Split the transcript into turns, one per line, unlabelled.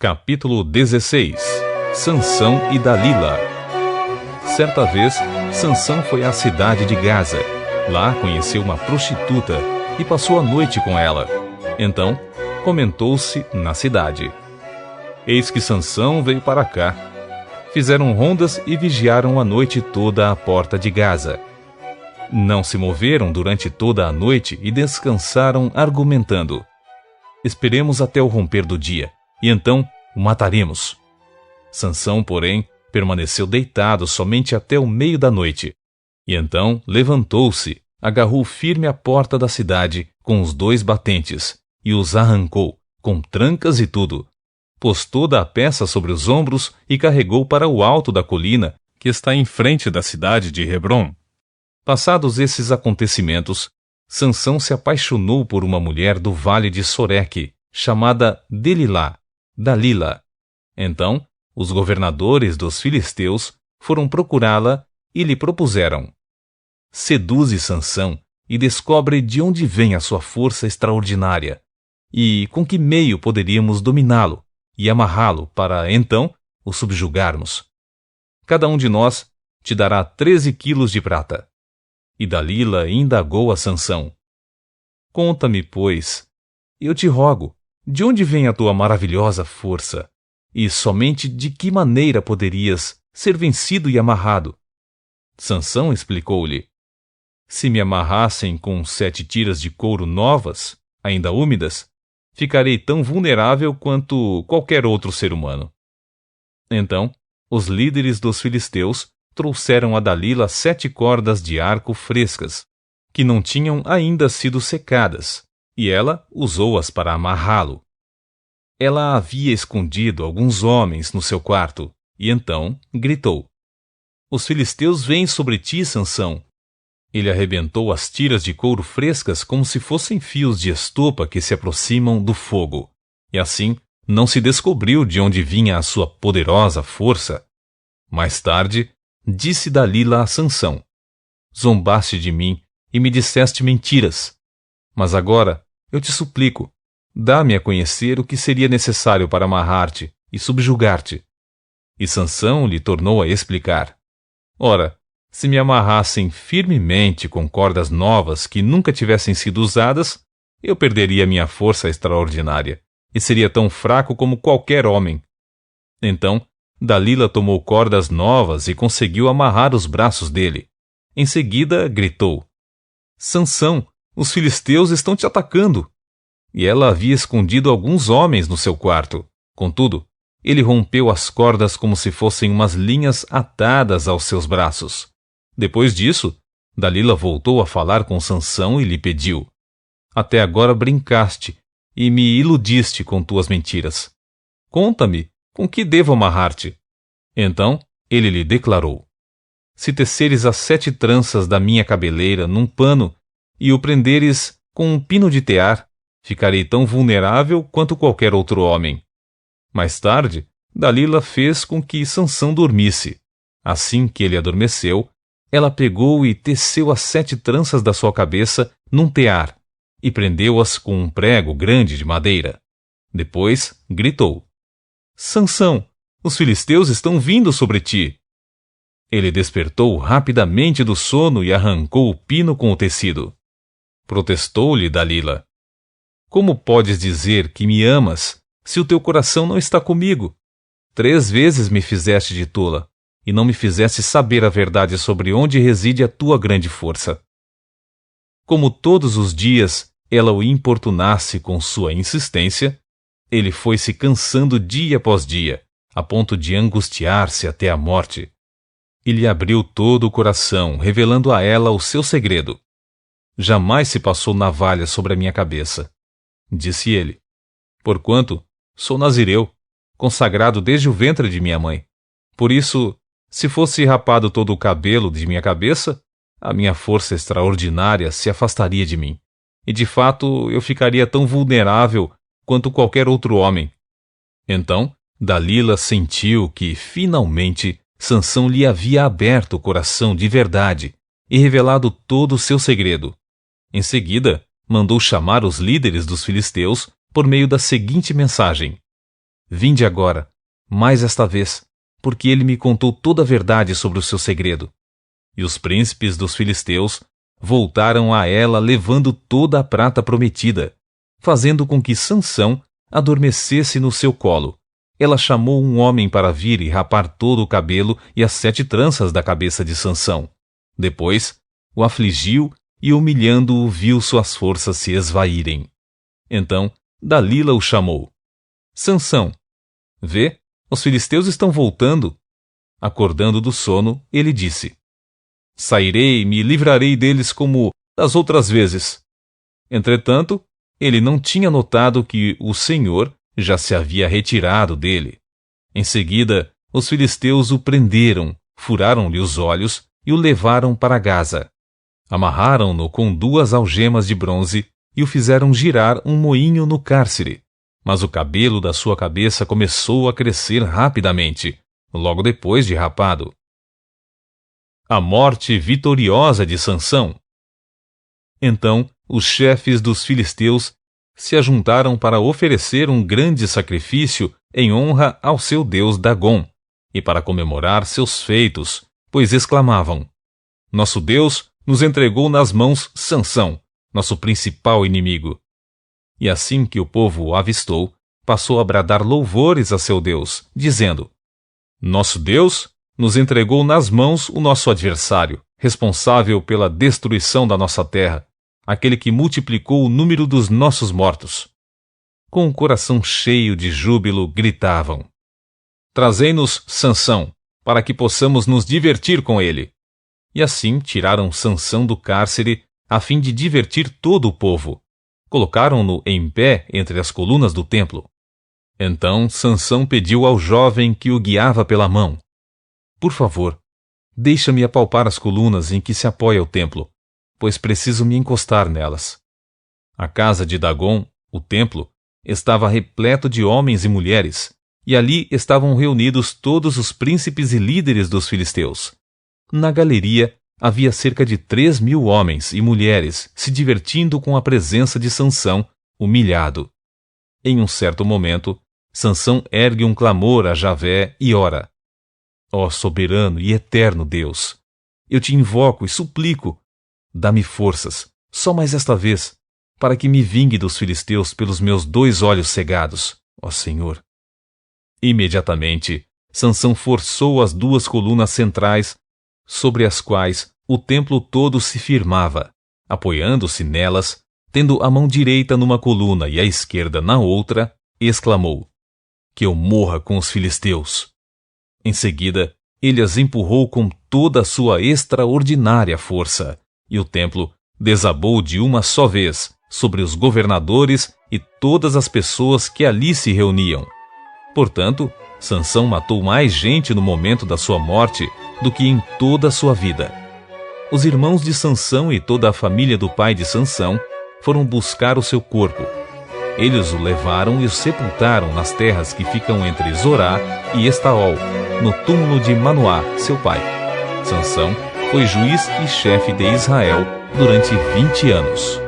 Capítulo 16. Sansão e Dalila. Certa vez, Sansão foi à cidade de Gaza. Lá conheceu uma prostituta e passou a noite com ela. Então, comentou-se na cidade: eis que Sansão veio para cá. Fizeram rondas e vigiaram a noite toda à porta de Gaza. Não se moveram durante toda a noite e descansaram argumentando: esperemos até o romper do dia, e então o mataremos. Sansão, porém, permaneceu deitado somente até o meio da noite. E então levantou-se, agarrou firme a porta da cidade com os 2 batentes, e os arrancou, com trancas e tudo. Pôs toda a peça sobre os ombros e carregou para o alto da colina que está em frente da cidade de Hebrom. Passados esses acontecimentos, Sansão se apaixonou por uma mulher do vale de Soreque, chamada Dalila. Então, os governadores dos filisteus foram procurá-la e lhe propuseram: seduze Sansão e descobre de onde vem a sua força extraordinária, e com que meio poderíamos dominá-lo e amarrá-lo para, então, o subjugarmos. Cada um de nós te dará 13 quilos de prata. E Dalila indagou a Sansão: conta-me, pois, eu te rogo, de onde vem a tua maravilhosa força, e somente de que maneira poderias ser vencido e amarrado? Sansão explicou-lhe: se me amarrassem com 7 tiras de couro novas, ainda úmidas, ficarei tão vulnerável quanto qualquer outro ser humano. Então, os líderes dos filisteus trouxeram a Dalila 7 cordas de arco frescas, que não tinham ainda sido secadas, e ela usou-as para amarrá-lo. Ela havia escondido alguns homens no seu quarto, e então gritou: os filisteus vêm sobre ti, Sansão. Ele arrebentou as tiras de couro frescas como se fossem fios de estopa que se aproximam do fogo, e assim não se descobriu de onde vinha a sua poderosa força. Mais tarde, disse Dalila a Sansão: zombaste de mim e me disseste mentiras. Mas agora, eu te suplico, dá-me a conhecer o que seria necessário para amarrar-te e subjugar-te. E Sansão lhe tornou a explicar: ora, se me amarrassem firmemente com cordas novas que nunca tivessem sido usadas, eu perderia minha força extraordinária e seria tão fraco como qualquer homem. Então, Dalila tomou cordas novas e conseguiu amarrar os braços dele. Em seguida, gritou: Sansão, os filisteus estão te atacando. E ela havia escondido alguns homens no seu quarto. Contudo, ele rompeu as cordas como se fossem umas linhas atadas aos seus braços. Depois disso, Dalila voltou a falar com Sansão e lhe pediu: até agora brincaste e me iludiste com tuas mentiras. Conta-me, com que devo amarrar-te? Então ele lhe declarou: se teceres as 7 tranças da minha cabeleira num pano e o prenderes com um pino de tear, ficarei tão vulnerável quanto qualquer outro homem. Mais tarde, Dalila fez com que Sansão dormisse. Assim que ele adormeceu, ela pegou e teceu as 7 tranças da sua cabeça num tear e prendeu-as com um prego grande de madeira. Depois gritou: Sansão, os filisteus estão vindo sobre ti. Ele despertou rapidamente do sono e arrancou o pino com o tecido. Protestou-lhe Dalila: como podes dizer que me amas se o teu coração não está comigo? 3 vezes me fizeste de tola e não me fizeste saber a verdade sobre onde reside a tua grande força. Como todos os dias ela o importunasse com sua insistência, ele foi se cansando dia após dia, a ponto de angustiar-se até a morte. E lhe abriu todo o coração, revelando a ela o seu segredo. Jamais se passou navalha sobre a minha cabeça, disse ele, porquanto sou nazireu, consagrado desde o ventre de minha mãe. Por isso, se fosse rapado todo o cabelo de minha cabeça, a minha força extraordinária se afastaria de mim, e de fato eu ficaria tão vulnerável quanto qualquer outro homem. Então, Dalila sentiu que, finalmente, Sansão lhe havia aberto o coração de verdade e revelado todo o seu segredo. Em seguida, mandou chamar os líderes dos filisteus por meio da seguinte mensagem: vinde agora, mais esta vez, porque ele me contou toda a verdade sobre o seu segredo. E os príncipes dos filisteus voltaram a ela levando toda a prata prometida, fazendo com que Sansão adormecesse no seu colo. Ela chamou um homem para vir e rapar todo o cabelo e as 7 tranças da cabeça de Sansão. Depois, o afligiu e, humilhando-o, viu suas forças se esvaírem. Então, Dalila o chamou. Sansão, vê, os filisteus estão voltando. Acordando do sono, ele disse: sairei e me livrarei deles como das outras vezes. Entretanto, ele não tinha notado que o Senhor já se havia retirado dele. Em seguida, os filisteus o prenderam, furaram-lhe os olhos e o levaram para Gaza. Amarraram-no com 2 algemas de bronze e o fizeram girar um moinho no cárcere. Mas o cabelo da sua cabeça começou a crescer rapidamente, logo depois de rapado. A morte vitoriosa de Sansão. Então, os chefes dos filisteus se ajuntaram para oferecer um grande sacrifício em honra ao seu deus Dagom e para comemorar seus feitos, pois exclamavam: nosso Deus nos entregou nas mãos Sansão, nosso principal inimigo. E assim que o povo o avistou, passou a bradar louvores a seu Deus, dizendo: nosso Deus nos entregou nas mãos o nosso adversário, responsável pela destruição da nossa terra, aquele que multiplicou o número dos nossos mortos. Com o coração cheio de júbilo, gritavam: trazei-nos Sansão, para que possamos nos divertir com ele. E assim tiraram Sansão do cárcere, a fim de divertir todo o povo. Colocaram-no em pé entre as colunas do templo. Então Sansão pediu ao jovem que o guiava pela mão: por favor, deixa-me apalpar as colunas em que se apoia o templo, pois preciso me encostar nelas. A casa de Dagom, o templo, estava repleto de homens e mulheres, e ali estavam reunidos todos os príncipes e líderes dos filisteus. Na galeria havia cerca de 3.000 homens e mulheres se divertindo com a presença de Sansão, humilhado. Em um certo momento, Sansão ergue um clamor a Javé e ora: ó soberano e eterno Deus, eu te invoco e suplico, dá-me forças, só mais esta vez, para que me vingue dos filisteus pelos meus 2 olhos cegados, ó Senhor. Imediatamente, Sansão forçou as 2 colunas centrais, sobre as quais o templo todo se firmava, apoiando-se nelas, tendo a mão direita numa coluna e a esquerda na outra, exclamou: que eu morra com os filisteus. Em seguida, ele as empurrou com toda a sua extraordinária força, e o templo desabou de uma só vez sobre os governadores e todas as pessoas que ali se reuniam. Portanto, Sansão matou mais gente no momento da sua morte do que em toda a sua vida. Os irmãos de Sansão e toda a família do pai de Sansão foram buscar o seu corpo. Eles o levaram e o sepultaram nas terras que ficam entre Zorá e Estaol, no túmulo de Manoá, seu pai. Sansão foi juiz e chefe de Israel durante 20 anos.